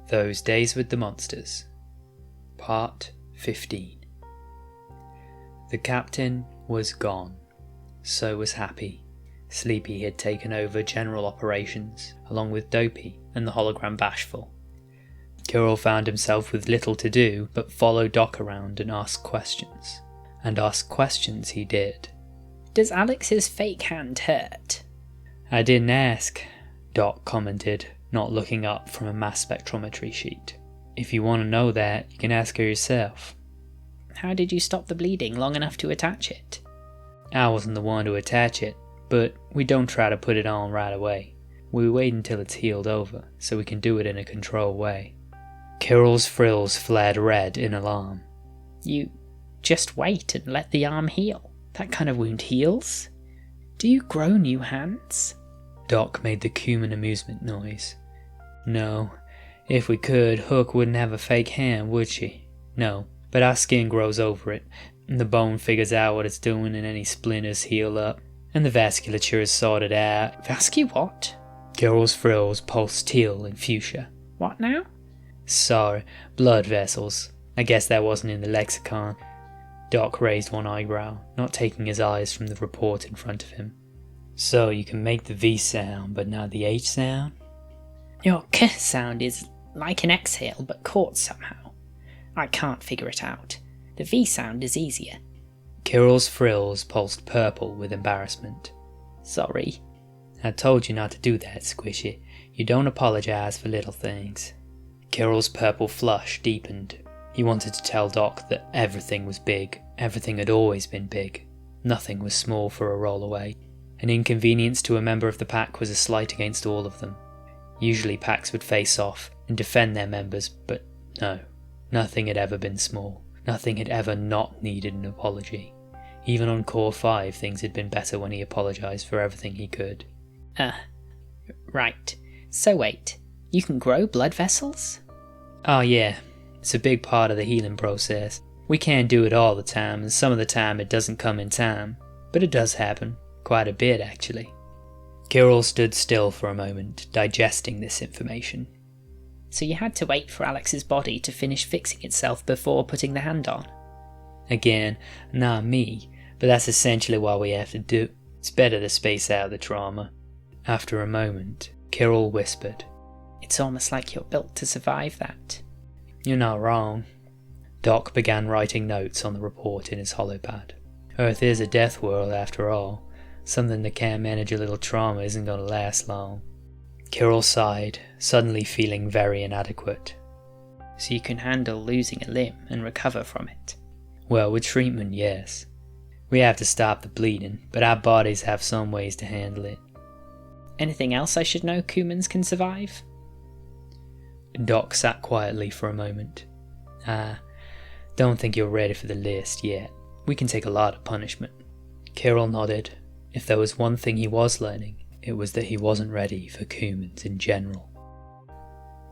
Those Days with the Monsters, Part 15. The captain was gone. So was Happy. Sleepy had taken over general operations, along with Dopey and the hologram Bashful. Kirill found himself with little to do but follow Doc around and ask questions. And ask questions he did. Does Alex's fake hand hurt? I didn't ask, Doc commented, not looking up from a mass spectrometry sheet. If you want to know that, you can ask her yourself. How did you stop the bleeding long enough to attach it? I wasn't the one to attach it, but we don't try to put it on right away. We wait until it's healed over, so we can do it in a controlled way. Kirill's frills flared red in alarm. You just wait and let the arm heal. That kind of wound heals? Do you grow new hands? Doc made the cumin amusement noise. No. If we could, Hook wouldn't have a fake hand, would she? No. But our skin grows over it, and the bone figures out what it's doing and any splinters heal up, and the vasculature is sorted out. What? Kirill's frills pulsed teal and fuchsia. What now? Sorry, blood vessels. I guess that wasn't in the lexicon. Doc raised one eyebrow, not taking his eyes from the report in front of him. So you can make the V sound, but not the H sound? Your K sound is like an exhale, but caught somehow. I can't figure it out. The V sound is easier. Kirill's frills pulsed purple with embarrassment. Sorry. I told you not to do that, Squishy. You don't apologize for little things. Kirill's purple flush deepened. He wanted to tell Doc that everything was big. Everything had always been big. Nothing was small for a rollaway. An inconvenience to a member of the pack was a slight against all of them. Usually packs would face off and defend their members, but no. Nothing had ever been small. Nothing had ever not needed an apology. Even on Core 5, things had been better when he apologized for everything he could. Right. So wait, you can grow blood vessels? Oh yeah, it's a big part of the healing process. We can't do it all the time, and some of the time it doesn't come in time. But it does happen. Quite a bit, actually. Kirill stood still for a moment, digesting this information. So you had to wait for Alex's body to finish fixing itself before putting the hand on? Again, not me, but that's essentially what we have to do. It's better to space out the trauma. After a moment, Kirill whispered, It's almost like you're built to survive that. You're not wrong. Doc began writing notes on the report in his holopad. Earth is a death world after all. Something that can't manage a little trauma isn't going to last long. Kirill sighed, suddenly feeling very inadequate. So you can handle losing a limb and recover from it? Well, with treatment, yes. We have to stop the bleeding, but our bodies have some ways to handle it. Anything else I should know humans can survive? Doc sat quietly for a moment. Don't think you're ready for the list yet. We can take a lot of punishment. Kirill nodded. If there was one thing he was learning, it was that he wasn't ready for humans in general.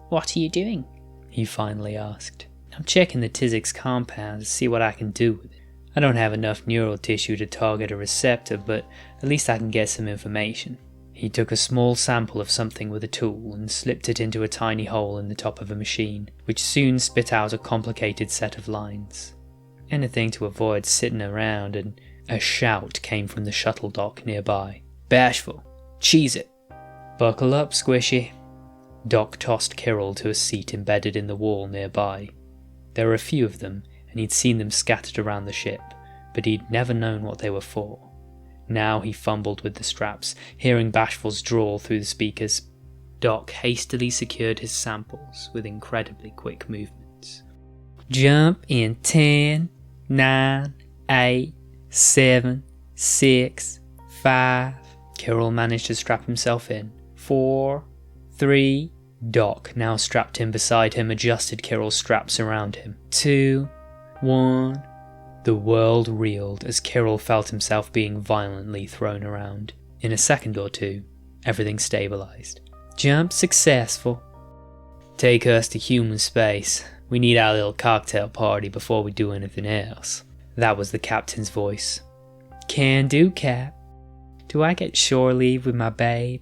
What are you doing? He finally asked. I'm checking the Tizik's compound to see what I can do with it. I don't have enough neural tissue to target a receptor, but at least I can get some information. He took a small sample of something with a tool and slipped it into a tiny hole in the top of a machine, which soon spit out a complicated set of lines. Anything to avoid sitting around, and a shout came from the shuttle dock nearby. Bashful! Cheese it! Buckle up, Squishy. Doc tossed Kirill to a seat embedded in the wall nearby. There were a few of them, and he'd seen them scattered around the ship, but he'd never known what they were for. Now he fumbled with the straps, hearing Bashful's drawl through the speakers. Doc hastily secured his samples with incredibly quick movements. Jump in 10, 9, 8, 7, 6, 5. Kirill managed to strap himself in. 4, 3. Doc now strapped him beside him, adjusted Kirill's straps around him. 2, 1. The world reeled as Kirill felt himself being violently thrown around. In a second or two, everything stabilized. Jump successful. Take us to human space. We need our little cocktail party before we do anything else. That was the captain's voice. Can do, Cap. Do I get shore leave with my babe?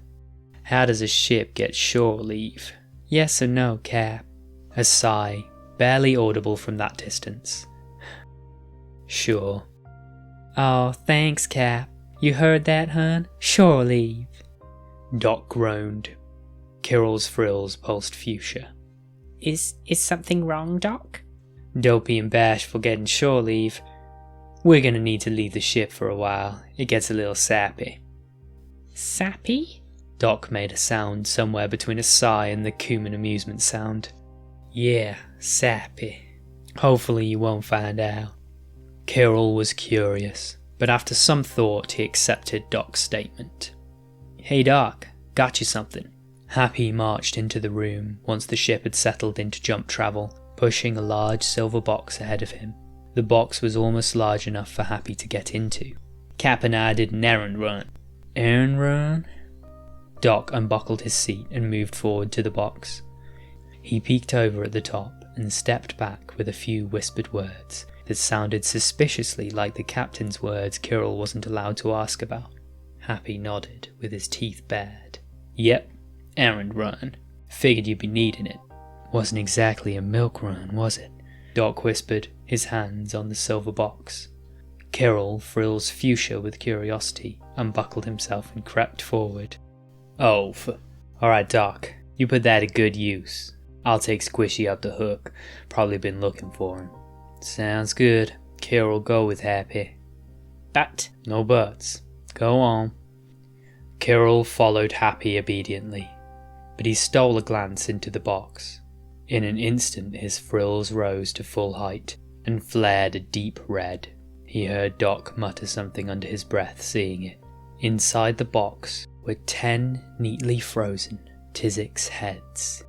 How does a ship get shore leave? Yes or no, Cap? A sigh, barely audible from that distance. Sure. Oh, thanks, Cap. You heard that, hun? Sure leave. Doc groaned. Kirill's frills pulsed fuchsia. Is something wrong, Doc? Don't be bashful getting shore leave. We're gonna need to leave the ship for a while. It gets a little sappy. Sappy? Doc made a sound somewhere between a sigh and the Cuman amusement sound. Yeah, sappy. Hopefully you won't find out. Kirill was curious, but after some thought he accepted Doc's statement. Hey Doc, got you something. Happy marched into the room once the ship had settled into jump travel, pushing a large silver box ahead of him. The box was almost large enough for Happy to get into. Cap and I did an errand run. Errand run? Doc unbuckled his seat and moved forward to the box. He peeked over at the top and stepped back with a few whispered words that sounded suspiciously like the captain's words Kirill wasn't allowed to ask about. Happy nodded with his teeth bared. Yep, errand run. Figured you'd be needing it. Wasn't exactly a milk run, was it? Doc whispered, his hands on the silver box. Kirill, frills fuchsia with curiosity, unbuckled himself and crept forward. Oh, alright Doc, you put that to good use. I'll take Squishy up the hook. Probably been looking for him. Sounds good. Kirill go with Happy. But? No buts. Go on. Kirill followed Happy obediently, but he stole a glance into the box. In an instant his frills rose to full height and flared a deep red. He heard Doc mutter something under his breath, seeing it. Inside the box were 10 neatly frozen Tizik's heads.